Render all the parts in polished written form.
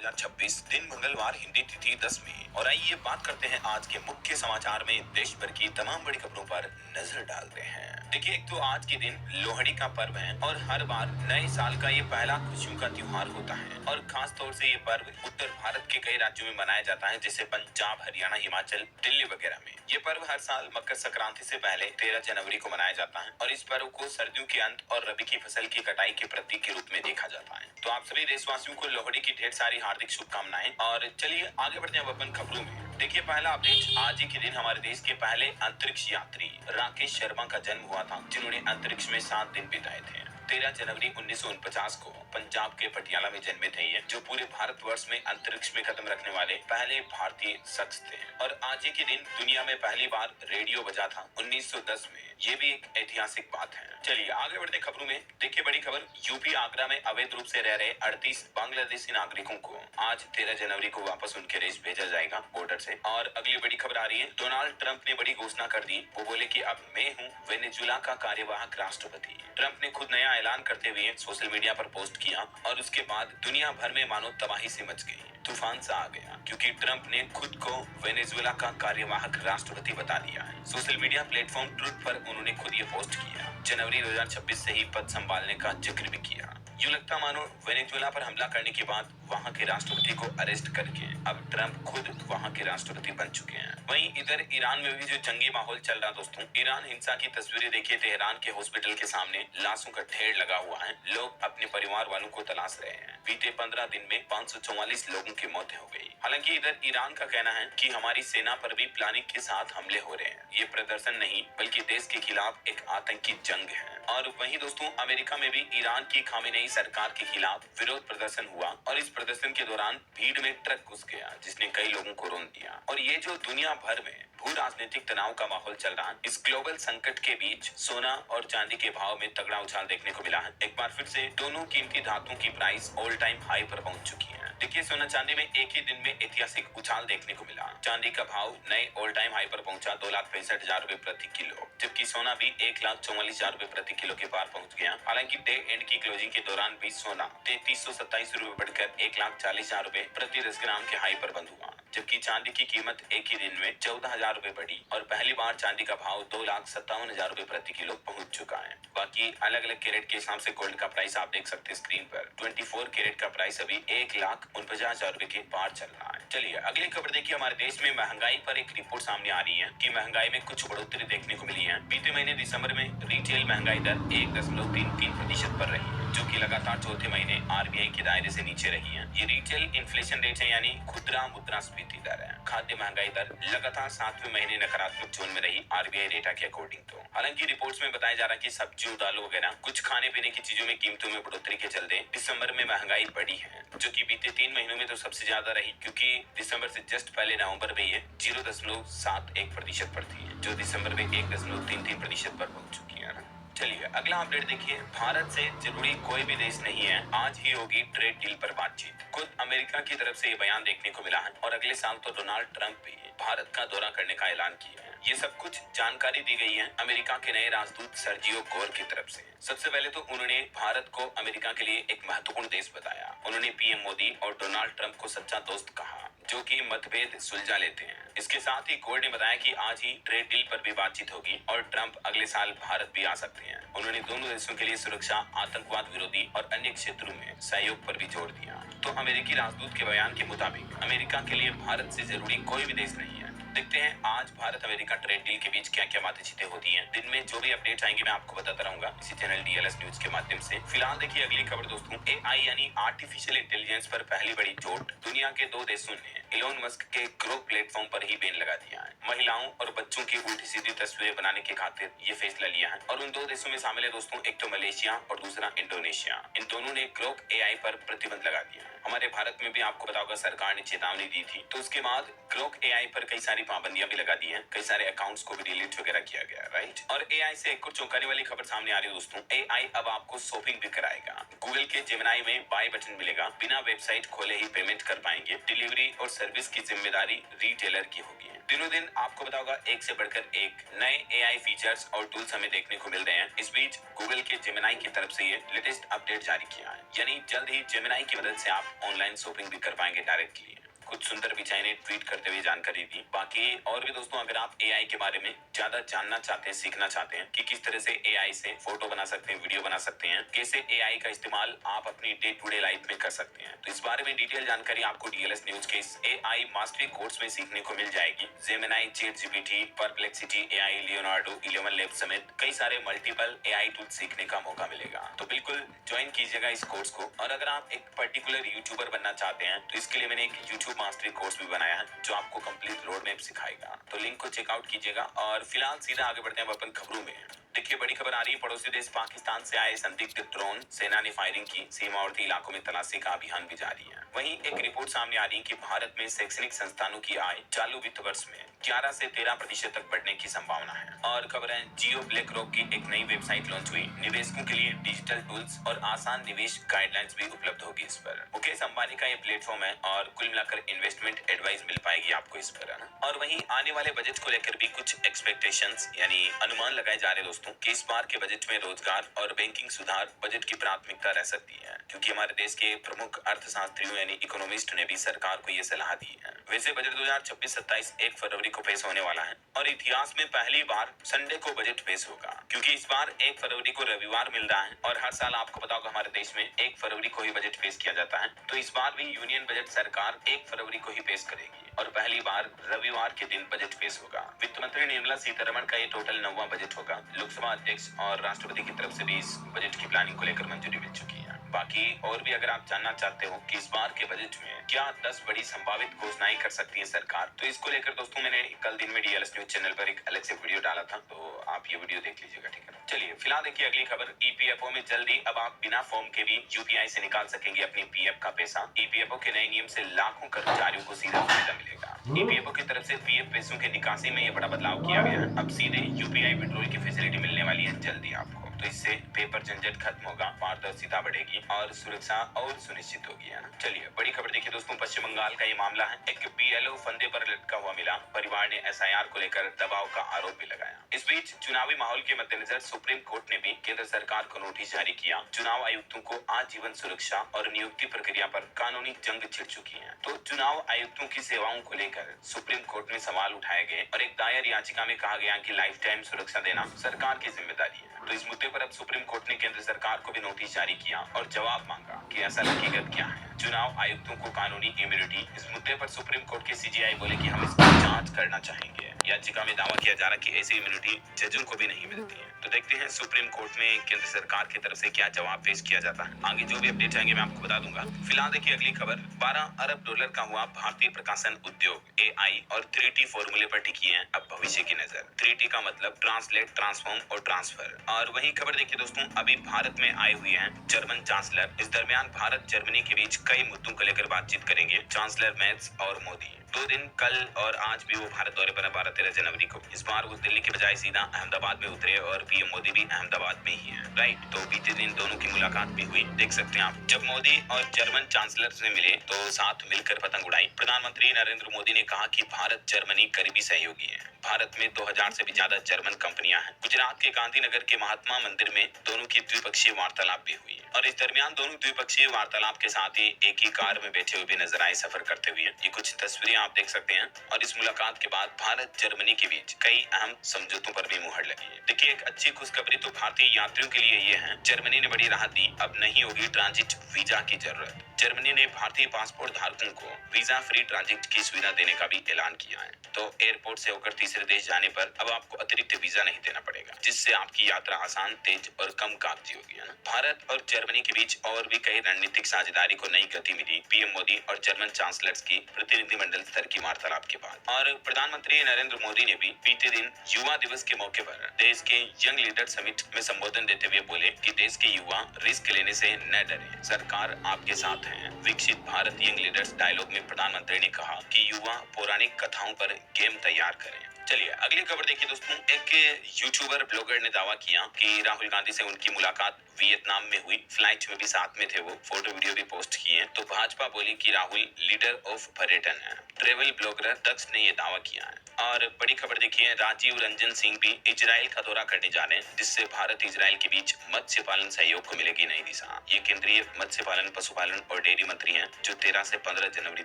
2026 दिन मंगलवार, हिंदी तिथि 10वीं। और आइए बात करते हैं आज के मुख्य समाचार में देश भर की तमाम बड़ी खबरों पर नजर डालते हैं। देखिए, एक तो आज के दिन लोहड़ी का पर्व है और हर बार नए साल का ये पहला खुशियों का त्योहार होता है और खास तौर से ये पर्व उत्तर भारत के कई राज्यों में मनाया जाता है, जैसे पंजाब, हरियाणा, हिमाचल, दिल्ली वगैरह में। ये पर्व हर साल मकर संक्रांति से पहले 13 जनवरी को मनाया जाता है और इस पर्व को सर्दियों के अंत और रबी की फसल की कटाई के प्रतीक के रूप में देखा जाता है। तो आप सभी देशवासियों को लोहड़ी की ढेर सारी हार्दिक शुभकामनाएं। और चलिए आगे बढ़ते हैं अपन खबरों में। देखिए, पहला अपडेट, आज ही के दिन हमारे देश के पहले अंतरिक्ष यात्री राकेश शर्मा का जन्म हुआ था, जिन्होंने अंतरिक्ष में 7 दिन बिताए थे। 13 जनवरी 1949 को पंजाब के पटियाला में जन्मे थे ये, जो पूरे भारतवर्ष में अंतरिक्ष में कदम रखने वाले पहले भारतीय शख्स थे। और आज ही के दिन दुनिया में पहली बार रेडियो बजा था 1910 में। ये भी एक ऐतिहासिक बात है। चलिए आगे बढ़ते खबरों में। देखिए, बड़ी खबर, यूपी आगरा में अवैध रूप से रह रहे 38 बांग्लादेशी नागरिकों को आज 13 जनवरी को वापस उनके देश भेजा जाएगा बॉर्डर से। और अगली बड़ी खबर आ रही है, डोनाल्ड ट्रंप ने बड़ी घोषणा कर दी। वो बोले कि अब मैं हूँ वेनेजुएला का कार्यवाहक राष्ट्रपति। ट्रंप ने खुद नया ऐलान करते हुए सोशल मीडिया पर पोस्ट किया और उसके बाद दुनिया भर में मानो तबाही से मच गई, तूफान सा आ गया, क्योंकि ट्रंप ने खुद को वेनेजुएला का कार्यवाहक राष्ट्रपति बता दिया है। सोशल मीडिया प्लेटफॉर्म ट्रुथ पर उन्होंने खुद ये पोस्ट किया। जनवरी 2026 से ही पद संभालने का जिक्र भी किया। यूं लगता मानो वेनेजुएला पर हमला करने के बाद वहां के राष्ट्रपति को अरेस्ट करके अब ट्रंप खुद वहां के राष्ट्रपति बन चुके हैं। वहीं इधर ईरान में भी जो जंगी माहौल चल रहा दोस्तों, ईरान हिंसा की तस्वीरें देखिए। तेहरान के हॉस्पिटल के सामने लाशों का ढेर लगा हुआ है। लोग अपने परिवार वालों को तलाश रहे हैं। बीते 15 दिन में 544 लोगों की मौत हो गई। हालांकि इधर ईरान का कहना है कि हमारी सेना पर भी प्लानिंग के साथ हमले हो रहे हैं। ये प्रदर्शन नहीं बल्कि देश के खिलाफ एक आतंकी जंग है। और वहीं दोस्तों, अमेरिका में भी ईरान की खामेनेई सरकार के खिलाफ विरोध प्रदर्शन हुआ और इस प्रदर्शन के दौरान भीड़ में ट्रक घुस गया, जिसने कई लोगों को रौंद दिया। और ये जो दुनिया भर में भू राजनीतिक तनाव का माहौल चल रहा है, इस ग्लोबल संकट के बीच सोना और चांदी के भाव में तगड़ा उछाल देखने को मिला है। एक बार फिर से दोनों कीमती धातुओं की प्राइस ऑल टाइम हाई पर पहुंच चुकी है। देखिए, सोना चांदी में एक ही दिन में ऐतिहासिक उछाल देखने को मिला। चांदी का भाव नए ऑल टाइम हाई पर पहुंचा 2,65,000 रुपए प्रति किलो, जबकि सोना भी 1,44,000 रुपए प्रति किलो के पार पहुंच गया। हालांकि डे एंड की क्लोजिंग के दौरान भी सोना 3,327 रुपए बढ़कर 1,40,000 रुपए प्रति 10 ग्राम के हाई पर बंद हुआ, जबकि चांदी की कीमत एक ही दिन में 14,000 रुपए बढ़ी और पहली बार चांदी का भाव 2,57,000 रुपए प्रति किलो पहुंच चुका है। बाकी अलग अलग कैरेट के हिसाब से गोल्ड का प्राइस आप देख सकते हैं स्क्रीन पर। 24 कैरेट का प्राइस अभी 1,49,000 रुपए के पार चल रहा है। चलिए अगली खबर देखिए। हमारे देश में महंगाई पर एक रिपोर्ट सामने आ रही है कि महंगाई में कुछ बढ़ोतरी देखने को मिली है। बीते महीने दिसंबर में रिटेल महंगाई दर 1.33% पर रही है, जो कि लगातार चौथे महीने आरबीआई के दायरे से नीचे रही है। ये रिटेल इन्फ्लेशन रेट है, यानी खुदरा मुद्रास्फीति दर है। खाद्य महंगाई दर लगातार 7वें महीने नकारात्मक जोन में रही आरबीआई डेटा के अकॉर्डिंग। तो हालांकि रिपोर्ट्स में बताया जा रहा है कि सब्जियों, दालों वगैरह कुछ खाने पीने की चीजों में कीमतों में बढ़ोतरी के चलते दिसंबर में महंगाई बढ़ी है, जो कि बीते 3 महीनों में तो सबसे ज्यादा रही, क्योंकि दिसंबर से जस्ट पहले नवंबर में ये 0.71% पर थी, जो दिसंबर में 1.33% पर पहुंच चुकी है। चलिए अगला अपडेट देखिए। भारत से जरूरी कोई भी देश नहीं है, आज ही होगी ट्रेड डील पर बातचीत। खुद अमेरिका की तरफ से ये बयान देखने को मिला है और अगले साल तो डोनाल्ड ट्रंप भी भारत का दौरा करने का ऐलान किया है। ये सब कुछ जानकारी दी गई है अमेरिका के नए राजदूत सर्जियो गोर की तरफ से। सबसे पहले तो उन्होंने भारत को अमेरिका के लिए एक महत्वपूर्ण देश बताया। उन्होंने पीएम मोदी और डोनाल्ड ट्रंप को सच्चा दोस्त कहा, जो कि मतभेद सुलझा लेते हैं। इसके साथ ही गोर ने बताया कि आज ही ट्रेड डील पर भी बातचीत होगी और ट्रंप अगले साल भारत भी आ सकते हैं। उन्होंने दोनों देशों के लिए सुरक्षा, आतंकवाद विरोधी और अन्य क्षेत्रों में सहयोग पर भी जोर दिया। तो अमेरिकी राजदूत के बयान के मुताबिक अमेरिका के लिए भारत से जरूरी कोई भी देश नहीं है। देखते हैं आज भारत अमेरिका ट्रेड डील के बीच क्या क्या बातचीतें होती हैं। दिन में जो भी अपडेट्स आएंगे मैं आपको बताता रहूंगा इसी चैनल डीएलएस न्यूज के माध्यम से। फिलहाल देखिए अगली खबर दोस्तों। एआई यानी आर्टिफिशियल इंटेलिजेंस पर पहली बड़ी चोट। दुनिया के 2 देशों ने इलोन मस्क के ग्रोक प्लेटफॉर्म पर ही बैन लगा दिया है। महिलाओं और बच्चों की उल्टी सीधी तस्वीरें बनाने के खातिर ये फैसला लिया है और उन 2 देशों में शामिल है दोस्तों, एक तो मलेशिया और दूसरा इंडोनेशिया। इन दोनों ने ग्रोक एआई पर प्रतिबंध लगा दिया है। हमारे भारत में भी आपको पता होगा सरकार ने चेतावनी दी थी, तो उसके बाद ग्रोक एआई पर कई सारी पाबंदियां भी लगा दी हैं। कई सारे अकाउंट्स को भी डिलीट वगैरह किया गया, राइट। और एआई से एक और चौंकाने वाली खबर सामने आ रही है दोस्तों। एआई अब आपको शॉपिंग भी कराएगा। गूगल के जेमिनी में बाय बटन मिलेगा, बिना वेबसाइट खोले ही पेमेंट कर पाएंगे। डिलीवरी और सर्विस की जिम्मेदारी रिटेलर की होगी। दिनों दिन आपको पता होगा एक से बढ़कर एक नए एआई फीचर्स और टूल्स हमें देखने को मिल रहे हैं। इस बीच गूगल के जेमिनी की तरफ से ये लेटेस्ट अपडेट जारी किया है, यानी जल्द ही जेमिनी की मदद से आप ऑनलाइन शॉपिंग भी कर पाएंगे डायरेक्टली। कुछ सुंदर पिचाई ने ट्वीट करते हुए जानकारी दी। बाकी और भी दोस्तों, अगर आप एआई के बारे में ज्यादा जानना चाहते हैं, सीखना चाहते हैं कि किस तरह से एआई से फोटो बना सकते हैं, वीडियो बना सकते हैं, कैसे एआई का इस्तेमाल आप अपनी डे टू डे लाइफ में कर सकते हैं, तो इस बारे में डिटेल जानकारी आपको डीएलएस न्यूज के इस एआई मास्टरी कोर्स में सीखने को मिल जाएगी। Gemini, chat GPT, perplexity AI, Leonardo 11 lab समेत कई सारे मल्टीपल एआई टूल सीखने का मौका मिलेगा। तो बिल्कुल ज्वाइन कीजिएगा इस कोर्स को। और अगर आप एक पर्टिकुलर यूट्यूबर बनना चाहते हैं तो इसके लिए मैंने एक यूट्यूब मास्टरी कोर्स भी बनाया है जो आपको कंप्लीट रोड मैप सिखाएगा। तो लिंक को चेकआउट कीजिएगा। और फिलहाल सीधा आगे बढ़ते हैं अपन खबरों में। देखिए, बड़ी खबर आ रही है। पड़ोसी देश पाकिस्तान से आए संदिग्ध ड्रोन, सेना ने फायरिंग की। सीमावर्ती इलाकों में तलाशी का अभियान भी जारी है। वहीं एक रिपोर्ट सामने आ रही है कि भारत में शैक्षणिक संस्थानों की आय चालू वित्त वर्ष में 11 से 13% तक बढ़ने की संभावना है। और खबर है, जियो ब्लैक रॉक की एक नई वेबसाइट लॉन्च हुई। निवेशकों के लिए डिजिटल टूल्स और आसान निवेश गाइडलाइंस भी उपलब्ध होगी इस पर। मुकेश अंबानी का ये प्लेटफॉर्म है और कुल मिलाकर इन्वेस्टमेंट एडवाइस मिल पाएगी आपको इस पर। और वहीं आने वाले बजट को लेकर भी कुछ एक्सपेक्टेशंस यानी अनुमान लगाए जा रहे हैं दोस्तों कि इस बार के बजट में रोजगार और बैंकिंग सुधार बजट की प्राथमिकता रह सकती है, क्योंकि हमारे देश के प्रमुख अर्थशास्त्रियों यानी इकोनॉमिस्ट ने भी सरकार को ये सलाह दी है। वैसे बजट 2026-27 1 फरवरी को पेश होने वाला है और इतिहास में पहली बार संडे को बजट पेश होगा, क्योंकि इस बार 1 फरवरी को रविवार मिल रहा है और हर साल आपको पता होगा हमारे देश में 1 फरवरी को ही बजट पेश किया जाता है। तो इस बार भी यूनियन बजट सरकार 1 फरवरी को ही पेश करेगी और पहली बार रविवार के दिन बजट पेश होगा। वित्त मंत्री निर्मला सीतारमण का ये टोटल 9वां बजट होगा। लोकसभा अध्यक्ष और राष्ट्रपति की तरफ से भी इस बजट की प्लानिंग को लेकर मंजूरी मिल चुकी है। बाकी और भी अगर आप जानना चाहते हो कि इस बार के बजट में क्या 10 बड़ी संभावित घोषणाएं कर सकती है सरकार, तो इसको लेकर दोस्तों मैंने कल दिन में डीएलएस न्यूज चैनल पर एक अलग से वीडियो डाला था, तो आप ये वीडियो देख लीजिएगा, ठीक है। चलिए फिलहाल देखिए अगली खबर। ईपीएफओ में जल्दी अब आप बिना फॉर्म के भी यूपीआई से निकाल सकेंगे अपनी पीएफ का पैसा। ईपीएफओ के नए नियम से लाखों कर्मचारियों को सीधा फायदा मिलेगा। ईपीएफओ की तरफ से पीएफ पैसों की निकासी में ये बड़ा बदलाव किया गया है। अब सीधे यूपीआई विड्रॉल की फैसिलिटी मिलने वाली है जल्दी आपको। तो इससे पेपर झंझट खत्म होगा, पारदर्शिता बढ़ेगी और सुरक्षा और सुनिश्चित होगी, है ना। चलिए बड़ी खबर देखिए दोस्तों, पश्चिम बंगाल का ये मामला है। एक बीएलओ फंदे पर लटका हुआ मिला। परिवार ने एसआईआर को लेकर दबाव का आरोप भी लगाया। इस बीच चुनावी माहौल के मद्देनजर सुप्रीम कोर्ट ने भी केंद्र सरकार को नोटिस जारी किया। चुनाव आयुक्तों को आजीवन सुरक्षा और नियुक्ति प्रक्रिया पर कानूनी जंग छिड़ चुकी है। तो चुनाव आयुक्तों की सेवाओं को लेकर सुप्रीम कोर्ट में सवाल उठाए गए और एक दायर याचिका में कहा गया कि लाइफ टाइम सुरक्षा देना सरकार की जिम्मेदारी है। तो इस मुद्दे पर अब सुप्रीम कोर्ट ने केंद्र सरकार को भी नोटिस जारी किया और जवाब मांगा कि असल हकीकत क्या है। चुनाव आयुक्तों को कानूनी इम्यूनिटी, इस मुद्दे पर सुप्रीम कोर्ट के सीजेआई बोले कि हम इसकी जांच करना चाहेंगे। याचिका में दावा किया जा रहा है कि ऐसी इम्यूनिटी जजों को भी नहीं मिलती है। तो देखते हैं सुप्रीम कोर्ट में केंद्र सरकार की तरफ से क्या जवाब पेश किया जाता है। आगे जो भी अपडेट आएंगे मैं आपको बता दूंगा। फिलहाल देखिए अगली खबर। 12 अरब डॉलर का हुआ भारतीय प्रकाशन उद्योग। एआई और 3T फॉर्मूले पर टिकी है अब भविष्य की नजर। 3T का मतलब ट्रांसलेट, ट्रांसफॉर्म और ट्रांसफर। और वही खबर देखिए दोस्तों, अभी भारत में आए हुए हैं जर्मन चांसलर। इस दरमियान भारत जर्मनी के बीच कई मुद्दों को लेकर बातचीत करेंगे चांसलर मेर्ज और मोदी। 2 दिन कल और आज भी वो भारत दौरे पर 12-13 जनवरी को। इस बार वो दिल्ली के बजाय सीधा अहमदाबाद में उतरे और पीएम मोदी भी अहमदाबाद में ही है, राइट। तो बीते दिन दोनों की मुलाकात भी हुई, देख सकते हैं आप। जब मोदी और जर्मन चांसलर से मिले तो साथ मिलकर पतंग उड़ाई। प्रधानमंत्री नरेंद्र मोदी ने कहा कि भारत जर्मनी करीबी सहयोगी है। भारत में 2000 से भी ज्यादा जर्मन कंपनियां हैं। गुजरात के गांधीनगर के महात्मा मंदिर में दोनों की द्विपक्षीय वार्तालाप भी हुई और इस दरमियान दोनों द्विपक्षीय वार्तालाप के साथ ही एक ही कार में बैठे हुए भी नजर आए सफर करते हुए। ये कुछ तस्वीरें आप देख सकते हैं। और इस मुलाकात के बाद भारत जर्मनी के बीच कई अहम समझौतों पर भी मुहर लगी है। देखिए एक अच्छी खुशखबरी तो भारतीय यात्रियों के लिए ये है, जर्मनी ने बड़ी राहत दी। अब नहीं होगी ट्रांजिट वीजा की जरूरत। जर्मनी ने भारतीय पासपोर्ट धारकों को वीजा फ्री ट्रांजिट की सुविधा देने का भी ऐलान किया है। तो एयरपोर्ट से होकर तीसरे देश जाने पर अब आपको अतिरिक्त वीजा नहीं देना पड़ेगा, जिससे आपकी यात्रा आसान, तेज और कम कागजी होगी, है ना। भारत और जर्मनी के बीच और भी कई रणनीतिक साझेदारी को नई गति मिली पीएम मोदी और जर्मन चांसलर्स की प्रतिनिधिमंडल स्तर की वार्तालाप के बाद। और प्रधानमंत्री नरेंद्र मोदी ने भी बीते दिन युवा दिवस के मौके पर देश के यंग लीडर समिट में संबोधन देते हुए बोले कि देश के युवा रिस्क लेने से न डरे, सरकार आपके साथ है। विकसित भारत यंग लीडर्स डायलॉग में प्रधानमंत्री ने कहा कि युवा पौराणिक कथाओं पर गेम तैयार करें। चलिए अगली खबर देखिए दोस्तों, एक यूट्यूबर ब्लॉगर ने दावा किया कि राहुल गांधी से उनकी मुलाकात वियतनाम में हुई। फ्लाइट में भी साथ में थे वो, फोटो वीडियो भी पोस्ट किए। तो भाजपा बोली कि राहुल लीडर ऑफ पर्यटन है, ट्रेवल ब्लॉगर दक्ष ने ये दावा किया है। और बड़ी खबर देखिए, राजीव रंजन सिंह भी इजराइल का दौरा करने जा रहे हैं, जिससे भारत इजराइल के बीच मत्स्य पालन सहयोग को मिलेगी नई दिशा। ये केंद्रीय मत्स्य पालन, पशुपालन और डेयरी मंत्री हैं, जो 13 से 15 जनवरी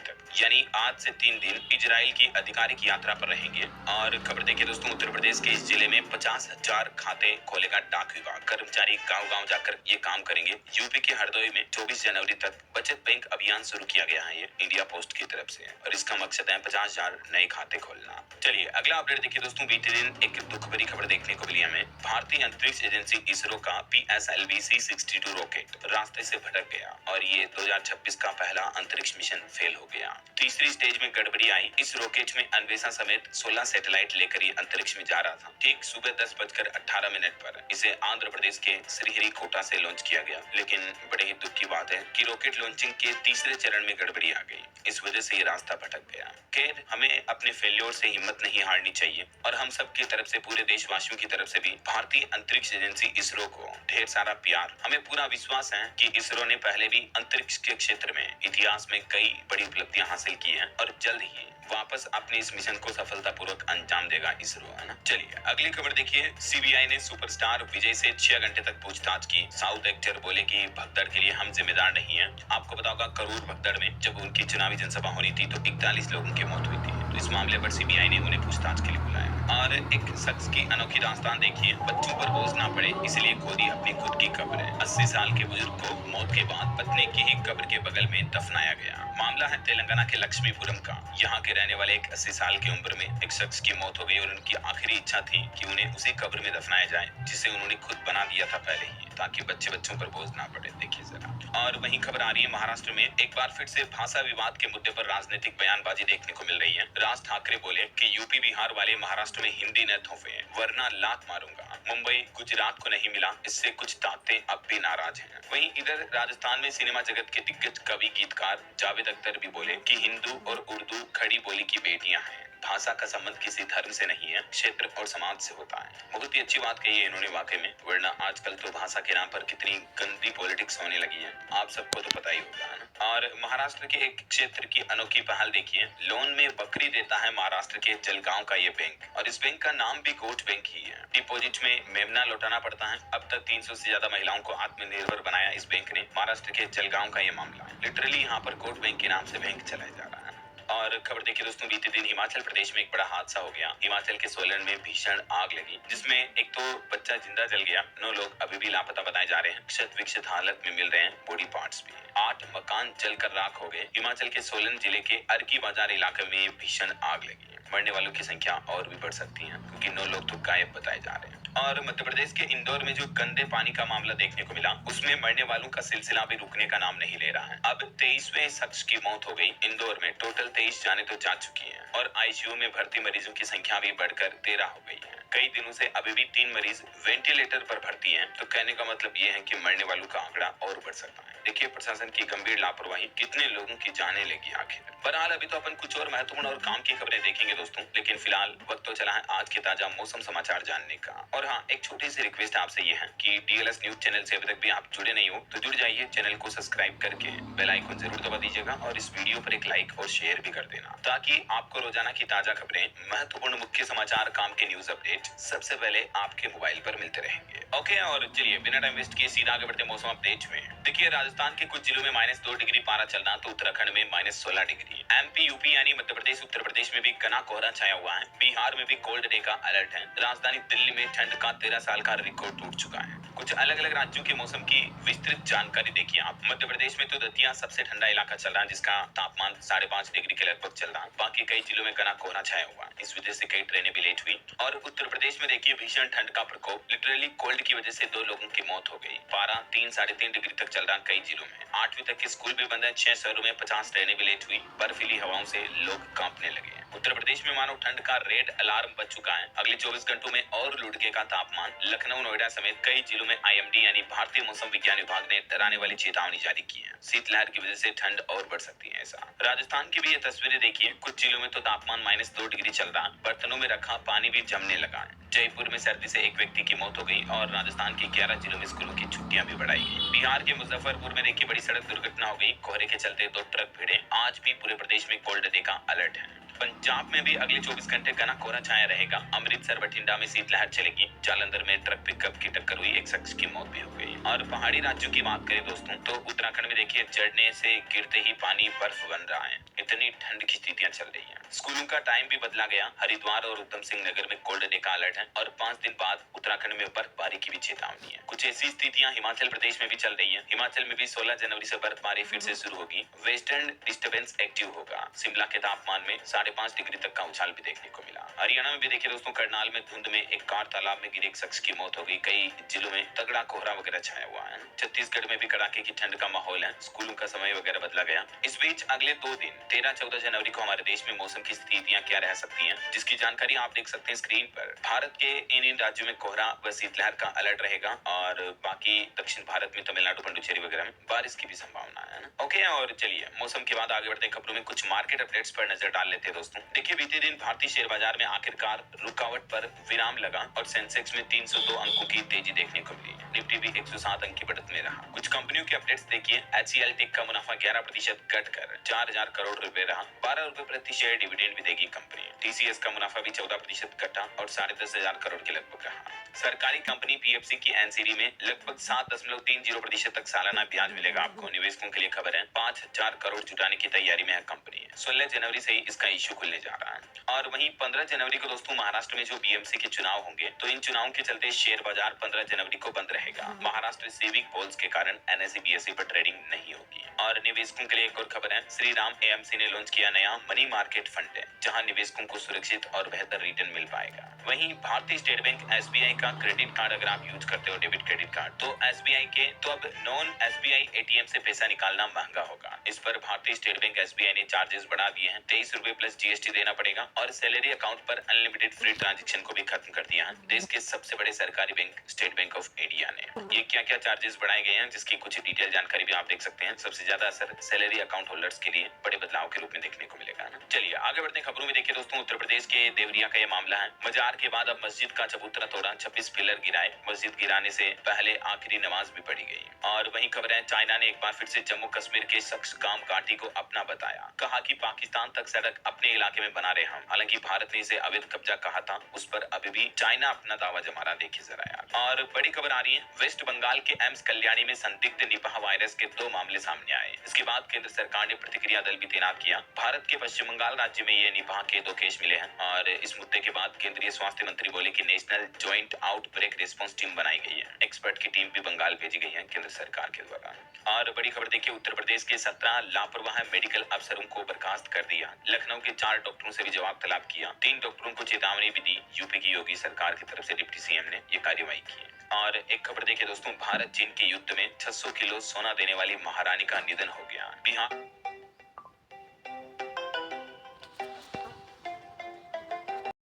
तक यानी आज से 3 दिन इजराइल की आधिकारिक यात्रा पर रहेंगे। और खबर देखिए दोस्तों, उत्तर प्रदेश के इस जिले में 50,000 खाते खोलेगा डाक विभाग। कर्मचारी गांव-गांव जाकर ये काम करेंगे। यूपी के हरदोई में 24 जनवरी तक बचत बैंक अभियान शुरू किया गया है, ये इंडिया पोस्ट की तरफ से, और इसका मकसद है 50,000 नए खाते खोलना। चलिए अगला अपडेट देखिए दोस्तों, बीते दिन एक दुख भरी खबर देखने को मिली हमें। भारतीय अंतरिक्ष एजेंसी इसरो का PSLV C-62 रॉकेट रास्ते से भटक गया और ये 2026 का पहला अंतरिक्ष मिशन फेल हो गया। तीसरी स्टेज में गड़बड़ी आई। इस रॉकेट में अन्वेषा समेत 16 सैटेलाइट लेकर ये अंतरिक्ष में जा रहा था। ठीक सुबह 10:18 पर इसे आंध्र प्रदेश के श्रीहरिकोटा से लॉन्च किया गया, लेकिन बड़े ही दुख की बात है कि रॉकेट लॉन्चिंग के तीसरे चरण में गड़बड़ी आ गई। इस वजह से ये रास्ता भटक गया। खैर, हमें अपने फेल्योर से हिम्मत नहीं हारनी चाहिए और हम सबकी तरफ से, पूरे देशवासियों की तरफ से भी भारतीय अंतरिक्ष एजेंसी इसरो को ढेर सारा प्यार। हमें पूरा विश्वास है कि इसरो ने पहले भी अंतरिक्ष के क्षेत्र में इतिहास में कई बड़ी उपलब्धियां हासिल की हैं और जल्द ही वापस अपने इस मिशन को सफलतापूर्वक अंजाम देगा इसरो, है ना। चलिए अगली खबर देखिए, सीबीआई ने सुपरस्टार विजय से 6 घंटे तक पूछताछ की। साउथ एक्टर बोले कि भगदड़ के लिए हम जिम्मेदार नहीं हैं। आपको बताऊंगा, करूर भगदड़ में जब उनकी चुनावी जनसभा होनी थी तो 41 लोगों की मौत हुई थी। तो इस मामले पर सीबीआई ने उन्हें पूछताछ के लिए बुलाया। और एक शख्स की अनोखी दास्तान देखिए, बच्चों पर बोझ ना पड़े इसलिए खोदी अपनी खुद की कब्र। 80 साल के बुजुर्ग को मौत के बाद पत्नी की ही कब्र के बगल में दफनाया गया। मामला है तेलंगाना के लक्ष्मीपुरम का। यहाँ के रहने वाले एक 80 साल की उम्र में एक शख्स की मौत हो गई और उनकी आखिरी इच्छा थी कि उन्हें उसी कब्र में दफनाया जाए जिसे उन्होंने खुद बना दिया था पहले ही, ताकि बच्चों पर बोझ ना पड़े। देखिए जरा। और वहीं खबर आ रही है, महाराष्ट्र में एक बार फिर से भाषा विवाद के मुद्दे पर राजनीतिक बयानबाजी देखने को मिल रही है। राज ठाकरे बोले कि यूपी बिहार वाले महाराष्ट्र में हिंदी न थोपे वरना लात मारूंगा। मुंबई गुजरात को नहीं मिला, इससे कुछ ताकतें अब भी नाराज हैं। वहीं इधर राजस्थान में सिनेमा जगत के दिग्गज कवि गीतकार जावेद अख्तर भी बोले कि हिंदू और उर्दू खड़ी बोली की बेटियां हैं। भाषा का संबंध किसी धर्म से नहीं है, क्षेत्र और समाज से होता है। बहुत ही अच्छी बात कही है इन्होंने वाकई में, वरना आजकल तो भाषा के नाम पर कितनी गंदी पॉलिटिक्स होने लगी है, आप सबको तो पता ही होगा, है ना। और महाराष्ट्र के एक क्षेत्र की अनोखी पहल देखिए, लोन में बकरी देता है महाराष्ट्र के जलगांव का ये बैंक, और इस बैंक का नाम भी गोट बैंक ही है। डिपॉजिट में मेमना लौटाना पड़ता है। अब तक 300 से ज्यादा महिलाओं को आत्मनिर्भर बनाया इस बैंक ने। महाराष्ट्र के जलगांव का ये मामला है। लिटरली यहाँ पर गोट बैंक के नाम से बैंक चलाया जा रहा है। और खबर देखिए दोस्तों, बीते दिन हिमाचल प्रदेश में एक बड़ा हादसा हो गया। हिमाचल के सोलन में भीषण आग लगी, जिसमें एक तो बच्चा जिंदा जल गया, 9 लोग अभी भी लापता बताए जा रहे हैं। क्षत विक्षत हालत में मिल रहे हैं बॉडी पार्ट्स भी। 8 मकान जलकर राख हो गए। हिमाचल के सोलन जिले के अर्की बाजार इलाके में भीषण आग लगी। मरने वालों की संख्या और भी बढ़ सकती है, क्योंकि 9 लोग तो गायब बताए जा रहे हैं। और मध्य प्रदेश के इंदौर में जो गंदे पानी का मामला देखने को मिला, उसमें मरने वालों का सिलसिला भी रुकने का नाम नहीं ले रहा है। अब 23वें शख्स की मौत हो गई। इंदौर में टोटल 23 जाने तो जा चुकी हैं और आईसीयू में भर्ती मरीजों की संख्या भी बढ़कर 13 हो गई है। कई दिनों से अभी भी 3 मरीज वेंटिलेटर पर भर्ती हैं। तो कहने का मतलब ये है कि मरने वालों का आंकड़ा और बढ़ सकता है। देखिए प्रशासन की गंभीर लापरवाही, कितने लोगों की जाने लेगी आखिर। बहरहाल अभी तो अपन कुछ और महत्वपूर्ण और काम की खबरें देखेंगे दोस्तों, लेकिन फिलहाल वक्त तो चला है आज के ताजा मौसम समाचार जानने का। और हाँ, एक छोटी सी रिक्वेस्ट आपसे ये है कि DLS न्यूज चैनल से अभी तक भी आप जुड़े नहीं हो तो जुड़ जाइए। चैनल को सब्सक्राइब करके बेल आइकन जरूर दबा दीजिएगा और इस वीडियो पर एक लाइक और शेयर भी कर देना, ताकि आपको रोजाना की ताजा खबरें, महत्वपूर्ण मुख्य समाचार, काम के न्यूज अपडेट सबसे पहले आपके मोबाइल पर मिलते रहेंगे। ओके, और चलिए बिना टाइम वेस्ट किए सीधा आगे बढ़ते मौसम अपडेट में। देखिए राजस्थान के कुछ जिलों में -2 डिग्री पारा चलना, तो उत्तराखंड में -16 डिग्री। MP यूपी यानी मध्य प्रदेश उत्तर प्रदेश में भी घना कोहरा छाया हुआ है। बिहार में भी कोल्ड डे का अलर्ट है। राजधानी दिल्ली में ठंड का 13 साल का रिकॉर्ड टूट चुका है। कुछ अलग अलग राज्यों के मौसम की विस्तृत जानकारी देखिए आप। मध्य प्रदेश में तो दतिया सबसे ठंडा इलाका चल रहा है, जिसका तापमान 5.5 डिग्री के लगभग चल रहा है। बाकी कई जिलों में घना कोहरा छाया हुआ है, इस वजह से कई ट्रेनें भी लेट हुई। और उत्तर प्रदेश में देखिए भीषण ठंड का प्रकोप, लिटरली कोल्ड की वजह से 2 लोगों की मौत हो गई। पारा 3-3.5 डिग्री तक चल रहा है कई जिलों में। 8वीं तक के स्कूल भी बंद है। 6 शहरों में 50 ट्रेनें भी लेट हुई। बर्फीली हवाओं से लोग कांपने लगे हैं। उत्तर प्रदेश में मानो ठंड का रेड अलार्म बज चुका है। अगले 24 घंटों में और लुढ़के का तापमान। लखनऊ, नोएडा समेत कई जिलों में IMD यानी भारतीय मौसम विज्ञान विभाग ने डराने वाली चेतावनी जारी की है। शीतलहर की वजह से ठंड और बढ़ सकती है। ऐसा राजस्थान की भी ये तस्वीरें देखिए, कुछ जिलों में तो तापमान -2 डिग्री चल रहा है। बर्तनों में रखा पानी भी जमने लगा है। जयपुर में सर्दी से एक व्यक्ति की मौत हो गई और राजस्थान के 11 जिलों में स्कूलों की छुट्टियां भी बढ़ाई गई। बिहार के मुजफ्फरपुर में देखिए बड़ी सड़क दुर्घटना हो गई। कोहरे के चलते 2 ट्रक भिड़े। आज भी पूरे प्रदेश में कोल्ड डे का अलर्ट है। पंजाब में भी अगले 24 घंटे घना कोहरा छाया रहेगा। अमृतसर, बठिंडा में शीतलहर चलेगी। जालंधर में ट्रक पिकअप की टक्कर हुई, एक शख्स की मौत भी हो गई। और पहाड़ी राज्यों की बात करें दोस्तों, तो उत्तराखंड में देखिए चढ़ने से गिरते ही पानी बर्फ बन रहा है। इतनी ठंड की स्थितियां चल रही हैं। स्कूलों का टाइम भी बदला गया। हरिद्वार और उधम सिंह नगर में कोल्ड डे का अलर्ट है और 5 दिन बाद उत्तराखंड में बर्फबारी की भी चेतावनी है। कुछ ऐसी स्थितियां हिमाचल प्रदेश में भी चल रही है। हिमाचल में भी 16 जनवरी से बर्फबारी फिर से शुरू होगी। वेस्टर्न डिस्टर्बेंस एक्टिव होगा। शिमला के तापमान में 5.5 डिग्री तक का उछाल भी देखने को मिला। हरियाणा में भी देखिए दोस्तों, करनाल में धुंध में एक कार तालाब में गिरे, एक शख्स की मौत हो गई। कई जिलों में तगड़ा कोहरा वगैरह छाया हुआ है। छत्तीसगढ़ में भी कड़ाके की ठंड का माहौल है। स्कूलों का समय वगैरह बदला गया। इस बीच अगले 2 दिन 13-14 जनवरी को हमारे देश में मौसम की स्थितियां क्या रह सकती हैं, जिसकी जानकारी आप देख सकते हैं स्क्रीन पर। भारत के इन राज्यों में कोहरा व शीतलहर का अलर्ट रहेगा और बाकी दक्षिण भारत में तमिलनाडु, पुडुचेरी वगैरह में बारिश की भी संभावना है ना। ओके, और चलिए मौसम के बाद आगे बढ़ते हैं खबरों में। कुछ मार्केट अपडेट्स पर नजर डाल लेते हैं दोस्तों। देखिए बीते दिन भारतीय शेयर बाजार में आखिरकार रुकावट पर विराम लगा और सेंसेक्स में 302 अंकों की तेजी देखने को मिली। निफ्टी भी 107 अंक की बढ़त में रहा। कुछ कंपनियों के अपडेट्स देखिए। HCL टेक का मुनाफा 11% घटकर 4000 करोड़ रुपए रहा। 12 रुपए प्रति शेयर डिविडेंड भी देगी कंपनी। TCS का मुनाफा भी 14% घटा और 10,500 करोड़ के लगभग रहा। सरकारी कंपनी PFC की NCD में लगभग 7.30% तक सालाना ब्याज मिलेगा आपको। निवेशकों के लिए खबर है, 5000 करोड़ जुटाने की तैयारी में है कंपनी। 16 जनवरी से ही इसका इश्यू खुलने जा रहा है। और वहीं 15 जनवरी को दोस्तों महाराष्ट्र में जो BMC के चुनाव होंगे, तो इन चुनावों के चलते शेयर बाजार 15 जनवरी को बंद रहेगा। महाराष्ट्र सिविक पोल्स के कारण NSE BSE पर ट्रेडिंग नहीं होगी। और निवेशकों के लिए एक और खबर है, श्री राम AMC ने लॉन्च किया नया मनी मार्केट फंड है, जहां निवेशकों को सुरक्षित और बेहतर रिटर्न मिल पाएगा। वहीं भारतीय स्टेट बैंक SBI का क्रेडिट कार्ड अगर आप यूज करते हो, डेबिट क्रेडिट कार्ड, तो SBI के तो अब नॉन SBI ATM से पैसा निकालना महंगा होगा। इस पर भारतीय स्टेट बैंक SBI ने चार्जेस बढ़ा दिए हैं। 23 रुपए प्लस GST देना पड़ेगा और सैलरी अकाउंट पर अनलिमिटेड फ्री ट्रांजेक्शन को भी खत्म कर दिया है देश के सबसे बड़े सरकारी bank state bank of India ने। ये क्या क्या चार्जेस बढ़ाए गए हैं, जिसकी कुछ डिटेल जानकारी भी आप देख सकते हैं। सबसे ज्यादा असर सैलरी अकाउंट होल्डर्स के लिए बड़े बदलाव के रूप में देखने को मिलेगा ना। चलिए आगे बढ़ते हैं खबरों में। देखिए दोस्तों, उत्तर प्रदेश के देवरिया का ये मामला है। मजार के बाद अब मस्जिद का चबूतरा तोड़ा, 26 पिलर गिराए। मस्जिद गिराने से पहले आखिरी नमाज भी पढ़ी गई। और वहीं खबर है, चाइना ने एक बार फिर से जम्मू कश्मीर के शख्स गांव काठी को अपना बताया। कहा कि पाकिस्तान तक सड़क अपने इलाके में बना रहे हम। हालांकि भारत ने इसे अवैध कब्जा कहा था, उस पर अभी भी चाइना अपना दावा जमा रहा। देखिए जरा यार। और बड़ी खबर आ रही है, वेस्ट बंगाल के एम्स कल्याणी में संदिग्ध निपाह वायरस के 2 मामले सामने आए। इसके बाद केंद्र सरकार ने प्रतिक्रिया दल भी तैनात किया। भारत के पश्चिम बंगाल राज्य में ये निपाह के 2 केस मिले हैं और इस मुद्दे के बाद केंद्रीय स्वास्थ्य मंत्री बोले कि national joint outbreak response team बनाई गई है। एक्सपर्ट की टीम भी बंगाल भेजी गई है केंद्र सरकार के द्वारा। और बड़ी खबर देखिए, उत्तर प्रदेश के 17 लापरवाह मेडिकल अफसरों को बर्खास्त कर दिया। लखनऊ के 4 डॉक्टरों से भी जवाब तलब किया। 3 डॉक्टरों को चेतावनी भी दी। यूपी की योगी सरकार की तरफ से डिप्टी CM ने ये कार्यवाही की। और एक खबर देखिए दोस्तों, भारत चीन के युद्ध में 600 किलो सोना देने वाली महारानी का निधन हो गया। बिहार